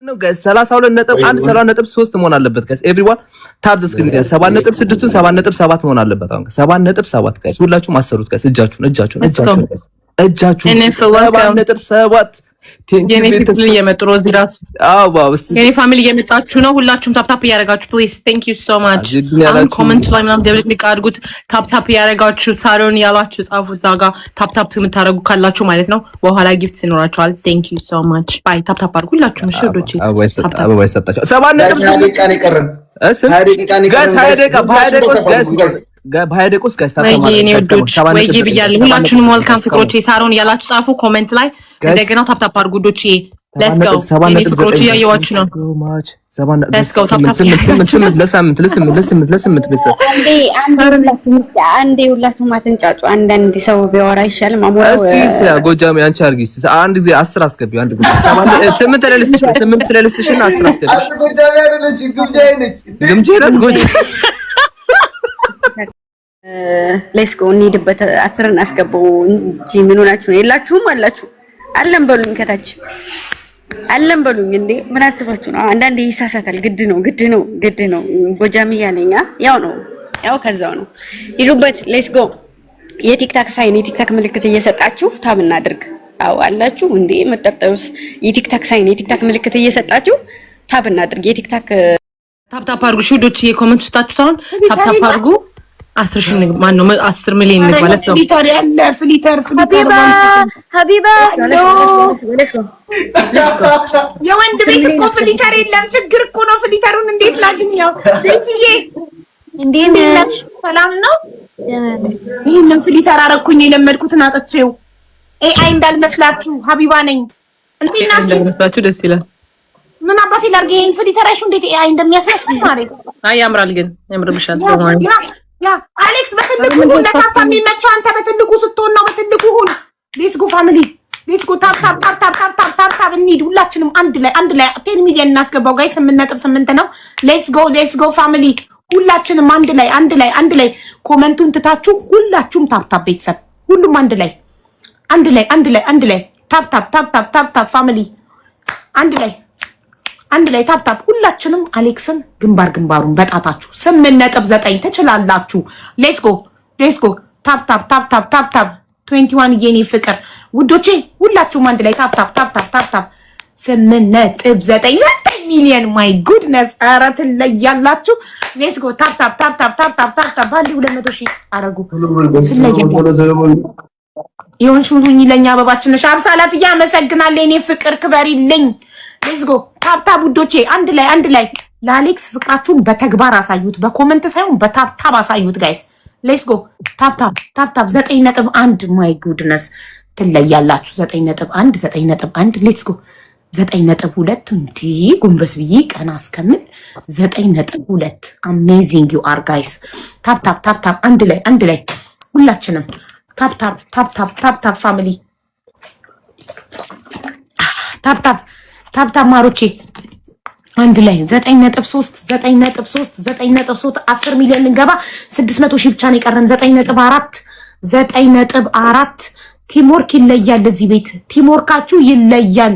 ነው ጋይስ 32.1 32.3 መሆን አለበት ጋይስ ኤቭሪዋን ታፕ ዘ ስክሪን ጋይስ 7.6 7.7 መሆን አለበት አሁን 7.7 ጋይስ ሁላችሁም አሰሩት ጋይስ እጃችሁን 7.7 የኔ ፋሚሊ እየመጡ ነው እዚህ ራሱ የኔ ፋሚሊ እየመጣችሁ ነው ሁላችሁም ታፕ ታፕ ያረጋችሁ ፕሊዝ ቴንክ ዩ ሶ ማች ኮሜንት ላይ ምናምን ደብልቅ አድርጉት ታፕ ታፕ ያረጋችሁ ሳሮን ያላችሁ ጻፉት ዛጋ ታፕ ታፕ የምታረጉ ካላችሁ ማለት ነው በኋላ ጊፍት ይኖራችኋል ቴንክ ዩ ሶ ማች ባይ ታፕ ታፕ አድርጉ ሁላችሁም እሺ ወዶቼ አበባ ይሰጣችሁ 7.7 ቃል ይቀርም ባይደቆስ ጋይስ ታፕ ወይ ብያለሁ ሁላችሁም ዌልካም ፍቅሮቼ ሳሮን ያላችሁ ጻፉ ኮሜንት ላይ እንደገና ታፕ ታፕ አድርጉ ዶቼ ሌትስ ጎ የኔ ፍቅሮቼ ያያችሁ ነው ሌትስ ጎ ታፕ ታፕ ለሳምንት ቤተሰብ አንዴ ሁላችሁም አትንጫጩ አንዳንድ ሰው ቢያወራ ይሻል ማሞራው እስቲ ጎጃም ያንቺ አርጊ አንድ ጊዜ 10 አስገቢው አንድ ጊዜ 8 ለልስትሽና 10 አስገቢው ጎጃም ያለች ግምጃይነት ጎጃም ሌትስ ጎ እንሂድበት 10 አስገባው እንጂ ምን ሆናችሁ ነው የላችሁም አላችሁ አለም በሉኝ ከታች አለም በሉኝ እንዴ ምን አስባችሁ ነው አንዳንዴ ይሳሳታል ግድ ነው ጎጃሚያ ነኛ ያው ከዛው ነው ይሉበት ሌትስ ጎ የቲክታክ ሳይን የቲክታክ ምልክት እየሰጣችሁ ታብ እናድርግ አው አላችሁ እንዴ መጠርጠሩስ የቲክታክ ሳይን የቲክታክ ምልክት እየሰጣችሁ ታብ እናድርግ የቲክታክ ታፕ ታፕ አድርጉ ሹዶች የኮሜንት ታችሁታውን ታፕ ታፕ አድርጉ 10 ሺህ ማን ነው 10 ሚሊዮን ነው ማለት ነው ፍሊተር ያለ ፍሊተር ሀቢባ የወንድ ቤት እኮ ፍሊተር የለም ችግር እኮ ነው ፍሊተሩን እንዴት ላግኘው ለዚህ እንዴት ነሽ ሰላም ነው ይሄንን ፍሊተር አረኩኝ የለመድኩትን አጥቼው ኤአይ እንዳልመስላችሁ ሀቢባ ነኝ እንደምናችሁ ደስ ይላል ምን አባቴ ላርገ ይሄን ፍሊተር አይሹ እንዴት ኤአይ እንደሚያስመስል ማለት አይ ያምራል ግን ያምርብሻል ያ አሌክስ በትልቁ ሁሉ ለታታ የሚመቸው አንተ በትልቁ ስትሆን ነው በትልቁ ሁሉ ሌትስ ጎ ፋሚሊ ሌትስ ጎ ታፕ እንሂድ ሁላችንም አንድ ላይ 10 ሚሊዮን እናስገባው ጋይስ 8.8 ነው ሌትስ ጎ ፋሚሊ ሁላችንም አንድ ላይ ኮሜንቱን ትታችሁ ሁላችሁም ታፕ ቤተሰብ ሁሉም አንድ ላይ ታፕ ፋሚሊ አንድ ላይ ታፕ ሁላችንም አሌክስን ግንባሩን በጣታችሁ 8.9 ትችላላችሁ ሌትስ ጎ ታፕ 21 የኔ ፍቅር ውዶቼ ሁላችሁም አንድ ላይ ታፕ 8.9 ሚሊዮን ማይ ጉድነስ ኧረ ትለያላችሁ ሌትስ ጎ ታፕ ባንዲ 200 ሺህ አረጉ ይሁን ሁኚ ለኛ አበባችን ነሽ አብሳላት ያመሰግናል የኔ ፍቅር ክበሪልኝ ሌትስ ጎ ታፕ ውዶቼ አንድ ላይ ለአሌክስ ፍቅራችሁን በተግባር አሳዩት በኮሜንት ሳይሆን በታፕ አሳዩት ጋይስ ሌትስ ጎ ታፕ 9.1 ማይ ጉድነስ ትለያላችሁ 9.1 ሌትስ ጎ 9.2 እንዴ ጎንበስ ብዬ ቀና እስከምን 9.2 አሜዚንግ ዩ አር ጋይስ ታፕ አንድ ላይ ሁላችንም ታፕ ፋሚሊ ታፕ ማሮቼ አንድ ላይ 9.3 10 ሚሊዮን ልንገባ 600 ሺህ ብቻ ነው የቀረን 9.4 ቲምወርክ ይለያል እዚህ ቤት ቲምወርካችሁ ይለያል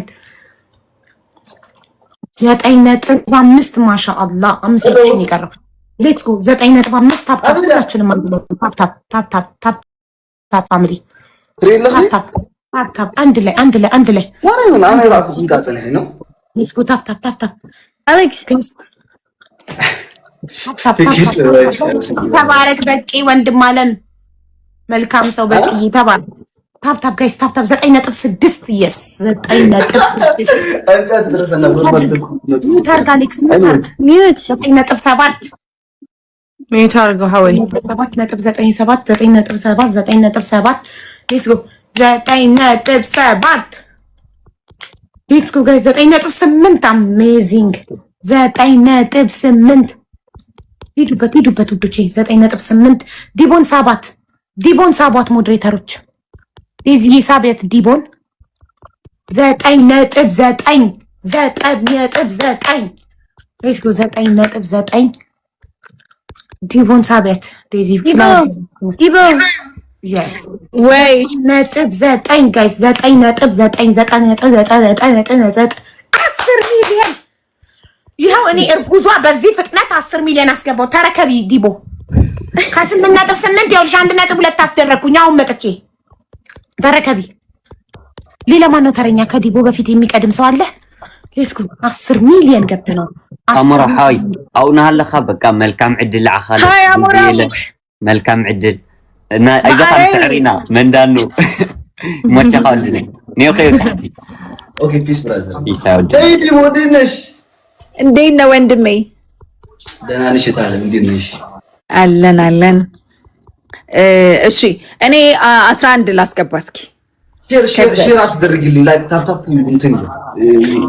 9.5 ማሻአላህ 5 ሺህ ነው የቀረው ሌትስ ጎ 9.5 ታፕ ሁላችንም ታፕ ፋሚሊ ታፕ አንድ ላይ ወራዩን አንተ ራሱ ሲጋጠልህ ነው ሌትስ ጎ ታፕ አሌክስ ተባረክ በቂ ወንድም አለም መልካም ሰው በቂ ተባረክ ታፕ ጋይስ ታፕ 9.6 yes 9.6 አንቻት ድረስና ሚዩት አርግ አሌክስ ሚዩት 9.7 ሚዩት አርግ ሀወይ 9.7 ሌትስ ጎ 9.7 ሌትስ ጎ ጋይስ 9.8 አሜዚንግ 9.8 ሂዱበት ውዶቼ 9.8 ዲቦን ሳባት ሞዴሬተሮች እዚህ ሳበት ዲቦን 9.9 ሌትስ ጎ 9.9 ዲቦን ሳበት ዲቦን yes ወይ 9.9 guys 9.9 10 ሚሊዮን እኔ እርጉዟ በዚህ ፍጥነት 10 ሚሊዮን አስገባው። ተረከቢ ዲቦ ከ8.8 ይኸውልሽ 1.2 አስደረኩኝ። አሁን መጥቼ ተረከቢ። ሌላ ማን ነው ተረኛ? ከዲቦ በፊት የሚቀድም ሰው አለ? ሌስኩ 10 ሚሊዮን ገብተናል። አሞራ ሃይ አውና አለኻ በቃ መልካም ዕድል አኻለ ሃይ አሞራ መልካም ዕድል እና አይዛፋን ተዕሪና መንዳኑ ሞቻ ካውልኝ ነው ከይታ ኦኬ ፒስ ብራዘር ይሳውድ ዴዲ ወድነሽ እንዴት ነው ወንድሜ? ደህና ነሽ? ታለም እንዴት ነሽ? አለን። እሺ እኔ 11 ላስገባ እስኪ ሼር አስደርግልኝ ላይክ ታፕ እንትን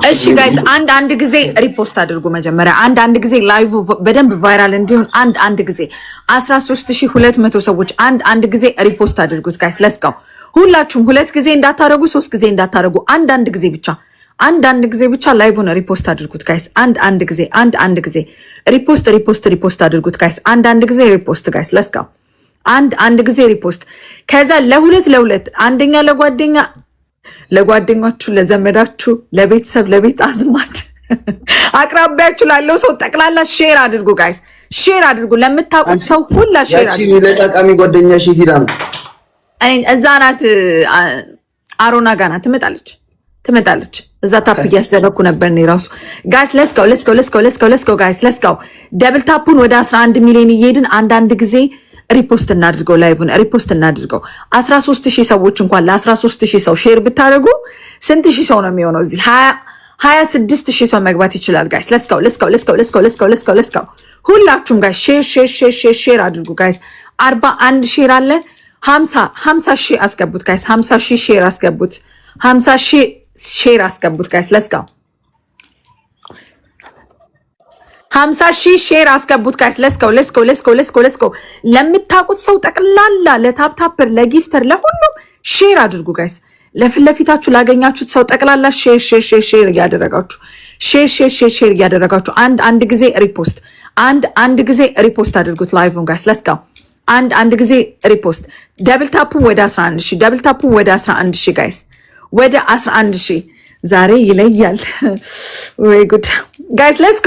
እሺ ጋይስ አንድ ጊዜ ሪፖስት አድርጉ። መጀመሪያ አንድ ጊዜ ላይቭ በደንብ ቫይራል እንዲሆን አንድ ጊዜ 13200 ሰዎች አንድ ጊዜ ሪፖስት አድርጉት ጋይስ። ለስካው ሁላችሁም 2 ጊዜ እንዳታረጉ 3 ጊዜ እንዳታረጉ አንድ ጊዜ ብቻ አንድ ጊዜ ብቻ ላይቭን ሪፖስት አድርጉት ጋይስ። አንድ ጊዜ ጊዜ ሪፖስት አድርጉት ጋይስ። አንድ ጊዜ ሪፖስት ጋይስ። ለስካው አንድ ጊዜ ሪፖስት ከዛ ለሁለት አንደኛ ለጓደኛችሁ ለዘመዳችሁ ለቤተሰብ ለቤት አዝማድ አቅራቢያችሁ ላለው ሰው ጠቅላላ ሼር አድርጉ ጋይስ። ሼር አድርጉ ለምታውቁት ሰው ሁላ ሼር አድርጉ። ያቺ ለጣቃሚ ጓደኛሽ ሂዳ ነው እዛ ናት። አሮና ጋር ናት። ትመጣለች። እዛ ታፕ እያስደረኩ ነበር ነው ራሱ ጋይስ። ለስካው ጋይስ ለስካው ደብል ታፑን ወደ 11 ሚሊዮን እየሄድን አንድ ጊዜ ሪፖስት እናድርገው። ላይቭን ሪፖስት እናድርገው። 13000 ሰዎች እንኳን ለ13000 ሰው ሼር ብታደርጉ ስንት ሺህ ሰው ነው የሚሆነው? እዚህ 26000 ሰው መግባት ይችላል ጋይስ። ለስካው ሁላችሁም ጋይስ ሼር አድርጉ ጋይስ። 41 ሼር አለ። 50 አስገቡት ጋይስ። 50 ሼር አስገቡት። 50 ሼር አስገቡት ጋይስ። ለስካው 50 ሼር አስገቡት ጋይስ። ለስካው ለምታውቁት ሰው ጠቅላላ ለታፕታፐር ለጊፍተር ለሁሉም ሼር አድርጉ ጋይስ። ለፊታችሁ ላገኛችሁት ሰው ጠቅላላ ሼር እያደረጋችሁ ሼር እያደረጋችሁ አንድ ጊዜ ሪፖስት አንድ ጊዜ ሪፖስት አድርጉት ላይቭን ጋይስ። ለስካው አንድ ጊዜ ሪፖስት ደብል ታፑን ወደ 11000 ደብል ታፑን ወደ 11000 ጋይስ ወደ 11000 ዛሬ ይለያል ወይ ጉድ ጋይስ። let's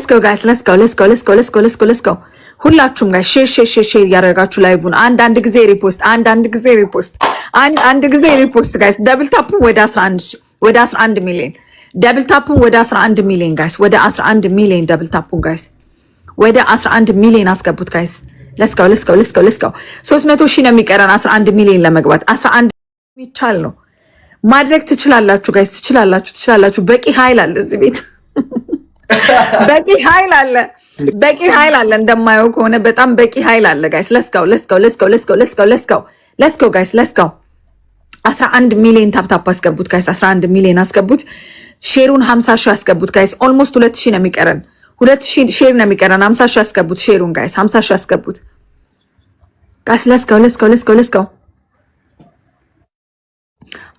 go guys. ሁላችሁም ጋር ሼር ያደርጋችሁ ላይቭን አንድ ጊዜ ሪፖስት አንድ ጊዜ ሪፖስት ጋይስ። ደብል ታፑን ወደ 11000 ወደ 11 ሚሊዮን ደብል ታፑን ወደ 11 ሚሊዮን ጋይስ። ወደ 11 ሚሊዮን ደብል ታፑን ጋይስ ወደ 11 ሚሊዮን አስገቡት ጋይስ። ለስካው 300,000 ነው የሚቀረን 11 ሚሊዮን ለመግባት። 11 የሚቻል ነው ማድረግ ትችላላችሁ ጋይስ። ትችላላችሁ። በቂ ኃይል አለ እዚህ ቤት በቂ ኃይል አለ እንደማየው ከሆነ በጣም በቂ ኃይል አለ ጋይስ። ለስካው ጋይስ። ለስካው 11 ሚሊዮን ታፕታፕ አስገቡት ጋይስ። 11 ሚሊዮን አስገቡት። ሼሩን 50,000 አስገቡት ጋይስ። ኦልሞስት 2000 ነው የሚቀረን 2000 ሼር ነው የሚቀረን። 50,000 አስገቡት ሼሩን ጋይስ። 50,000 አስገቡት ጋይስ። ለስካው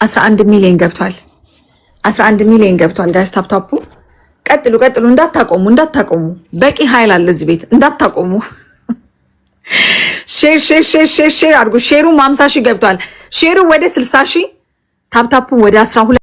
11 ሚሊዮን ገብቷል። 11 ሚሊዮን ገብቷል ጋይስ። ታፕታፑ ቀጥሉ። እንዳታቆሙ። በቂ ኃይል አለ እዚህ ቤት እንዳታቆሙ። ሼር አድርጉ። ሼሩም 50,000 ገብቷል። ሼሩ ወደ 60,000 ታፕታፑ ወደ 12